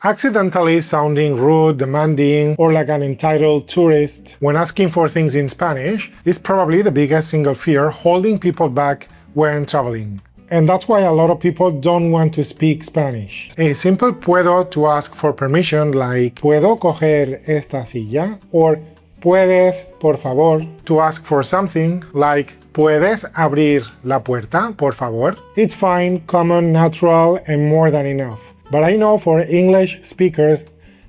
Accidentally sounding rude, demanding, or like an entitled tourist when asking for things in Spanish is probably the biggest single fear holding people back when traveling. And that's why a lot of people don't want to speak Spanish. A simple puedo to ask for permission, like ¿puedo coger esta silla? Or ¿puedes, por favor, to ask for something, like ¿puedes abrir la puerta, por favor? It's fine, common, natural, and more than enough. But I know for English speakers,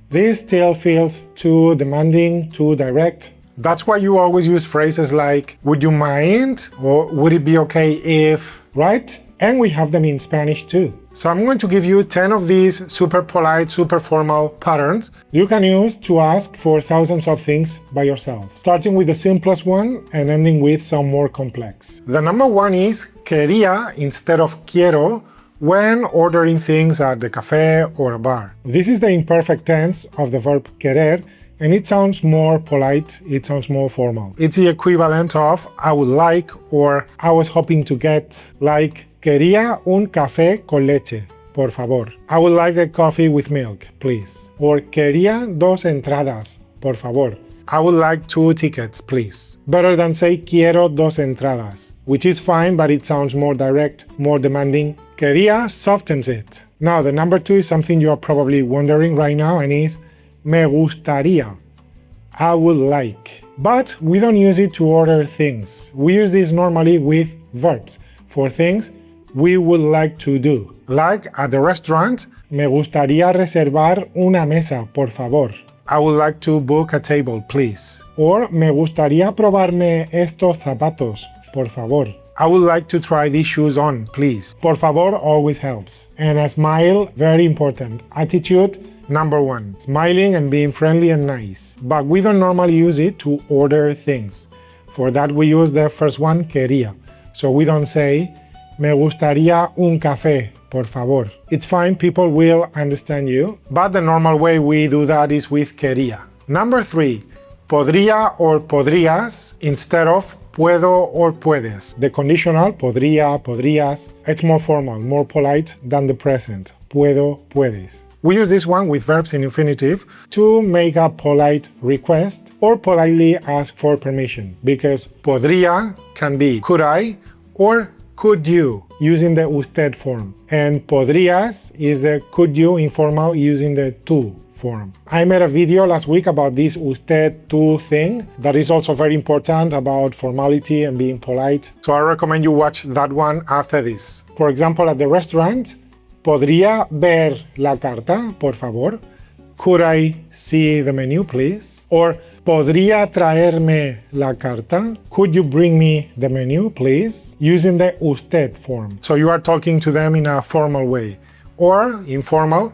this still feels too demanding, too direct. That's why you always use phrases like, would you mind? Or would it be okay if, right? And we have them in Spanish too. So I'm going to give you 10 of these super polite, super formal patterns you can use to ask for thousands of things by yourself, starting with the simplest one and ending with some more complex. The number one is quería instead of quiero, when ordering things at the cafe or a bar. This is the imperfect tense of the verb querer, and it sounds more polite, it sounds more formal. It's the equivalent of I would like or I was hoping to get, like quería un café con leche, por favor. I would like a coffee with milk, please. Or quería dos entradas, por favor. I would like 2 tickets, please. Better than say quiero dos entradas, which is fine, but it sounds more direct, more demanding. Quería softens it. Now, the number 2 is something you are probably wondering right now, and is me gustaría. I would like. But we don't use it to order things. We use this normally with verbs for things we would like to do. Like at the restaurant, me gustaría reservar una mesa, por favor. I would like to book a table, please. Or me gustaría probarme estos zapatos, por favor. I would like to try these shoes on, please. Por favor always helps. And a smile, very important. Attitude, number 1. Smiling and being friendly and nice. But we don't normally use it to order things. For that we use the first one, quería. So we don't say, me gustaría un café, por favor. It's fine, people will understand you. But the normal way we do that is with quería. Number 3, podría or podrías instead of puedo or puedes. The conditional, podría, podrías, it's more formal, more polite than the present. Puedo, puedes. We use this one with verbs in infinitive to make a polite request or politely ask for permission, because podría can be could I or could you, using the usted form. And podrías is the could you informal using the tú form. I made a video last week about this usted tú thing that is also very important about formality and being polite. So I recommend you watch that one after this. For example, at the restaurant, ¿podría ver la carta, por favor? Could I see the menu, please? Or ¿podría traerme la carta? Could you bring me the menu, please? Using the usted form. So you are talking to them in a formal way. Or informal,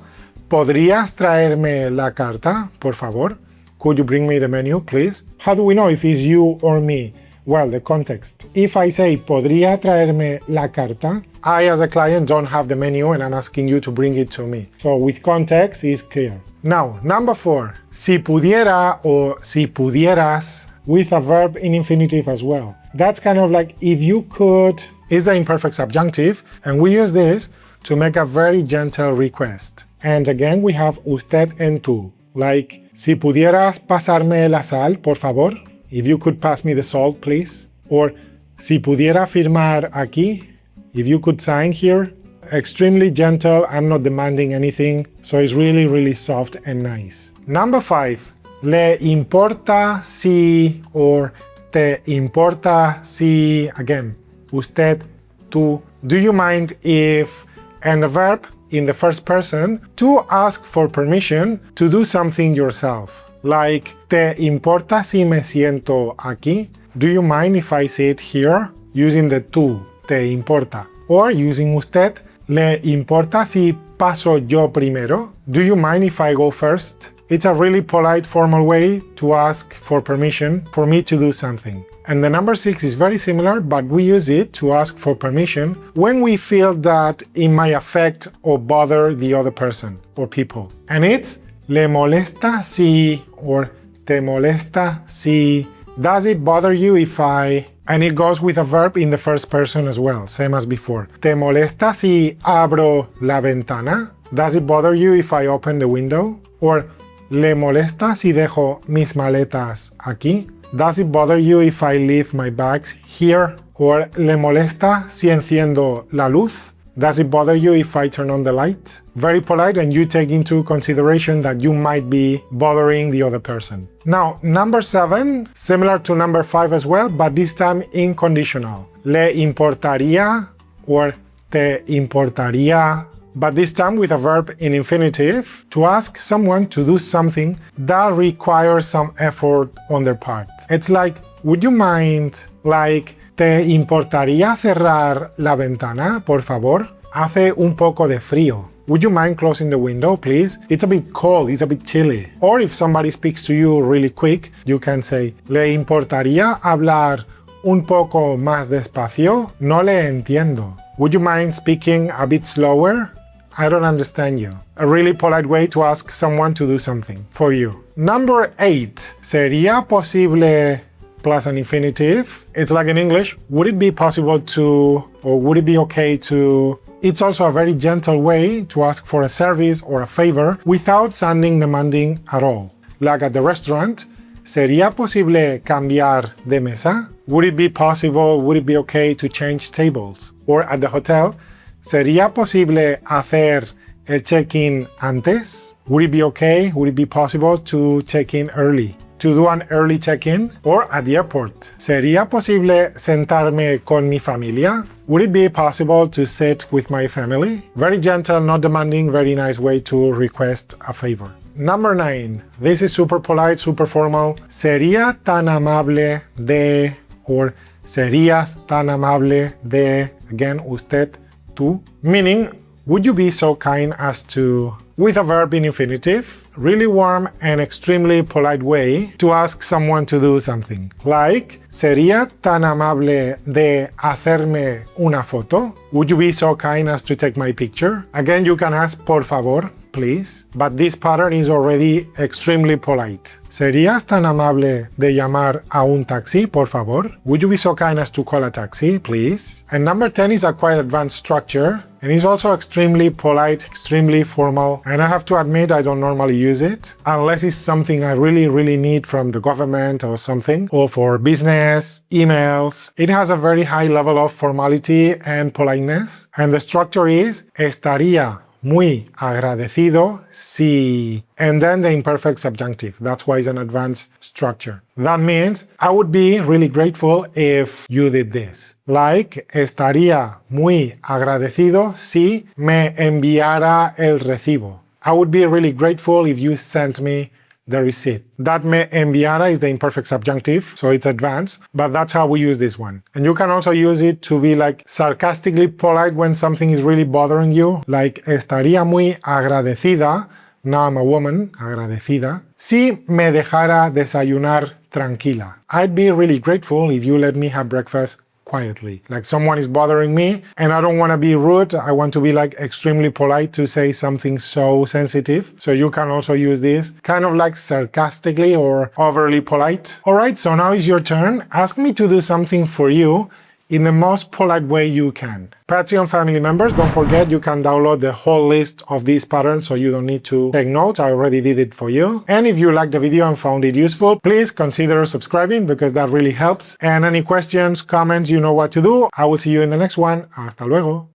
¿podrías traerme la carta, por favor? Could you bring me the menu, please? How do we know if it's you or me? Well, the context. If I say, ¿podría traerme la carta? I, as a client, don't have the menu and I'm asking you to bring it to me. So with context, it's clear. Now, number 4, si pudiera or si pudieras, with a verb in infinitive as well. That's kind of like if you could, is the imperfect subjunctive, and we use this to make a very gentle request. And again, we have usted and tú, like, si pudieras pasarme la sal, por favor? If you could pass me the salt, please. Or, si pudiera firmar aquí, if you could sign here. Extremely gentle, I'm not demanding anything, so it's really, really soft and nice. Number 5, le importa si or te importa si, again, usted, tú. Do you mind if, and the verb in the first person to ask for permission to do something yourself. Like, ¿te importa si me siento aquí? Do you mind if I sit here? Using the tú, te importa. Or using usted, ¿le importa si paso yo primero? Do you mind if I go first? It's a really polite, formal way to ask for permission for me to do something. And the number 6 is very similar, but we use it to ask for permission when we feel that it might affect or bother the other person or people. And it's le molesta si or te molesta si. Does it bother you if I... And it goes with a verb in the first person as well, same as before. ¿Te molesta si abro la ventana? Does it bother you if I open the window? Or ¿le molesta si dejo mis maletas aquí? Does it bother you if I leave my bags here? Or ¿le molesta si enciendo la luz? Does it bother you if I turn on the light? Very polite, and you take into consideration that you might be bothering the other person. Now, number 7, similar to number 5 as well, but this time in conditional. ¿Le importaría? Or ¿te importaría? But this time with a verb in infinitive to ask someone to do something that requires some effort on their part. It's like, would you mind, like, ¿te importaría cerrar la ventana, por favor? Hace un poco de frío. Would you mind closing the window, please? It's a bit cold, it's a bit chilly. Or if somebody speaks to you really quick, you can say, ¿le importaría hablar un poco más despacio? No le entiendo. Would you mind speaking a bit slower? I don't understand you. A really polite way to ask someone to do something for you. Number 8. ¿Sería posible plus an infinitive? It's like in English, would it be possible to, or would it be okay to? It's also a very gentle way to ask for a service or a favor without sounding demanding at all. Like at the restaurant, ¿sería posible cambiar de mesa? Would it be possible, would it be okay to change tables? Or at the hotel, ¿sería posible hacer el check-in antes? Would it be okay, would it be possible to check in early? To do an early check-in? Or at the airport, ¿sería posible sentarme con mi familia? Would it be possible to sit with my family? Very gentle, not demanding, very nice way to request a favor. Number 9. This is super polite, super formal. ¿Sería tan amable de, or serías tan amable de, again, usted, tú? Meaning, would you be so kind as to, with a verb in infinitive, really warm and extremely polite way to ask someone to do something. Like, ¿sería tan amable de hacerme una foto? Would you be so kind as to take my picture? Again, you can ask por favor, please, but this pattern is already extremely polite. ¿Serías tan amable de llamar a un taxi, por favor? Would you be so kind as to call a taxi, please? And number 10 is a quite advanced structure, and it's also extremely polite, extremely formal, and I have to admit I don't normally use it, unless it's something I really need from the government or something, or for business, emails. It has a very high level of formality and politeness, and the structure is estaría muy agradecido si, and then the imperfect subjunctive. That's why it's an advanced structure. That means I would be really grateful if you did this. Like, estaría muy agradecido si me enviara el recibo. I would be really grateful if you sent me the receipt. That me enviara is the imperfect subjunctive, so it's advanced, but that's how we use this one. And you can also use it to be like sarcastically polite when something is really bothering you, like estaría muy agradecida, now I'm a woman, agradecida, si me dejara desayunar tranquila. I'd be really grateful if you let me have breakfast quietly. Like someone is bothering me and I don't want to be rude. I want to be like extremely polite to say something so sensitive. So you can also use this kind of like sarcastically or overly polite. All right, so now is your turn. Ask me to do something for you in the most polite way you can. Patreon family members, don't forget you can download the whole list of these patterns so you don't need to take notes. I already did it for you. And if you liked the video and found it useful, please consider subscribing because that really helps. And any questions, comments, you know what to do. I will see you in the next one. Hasta luego.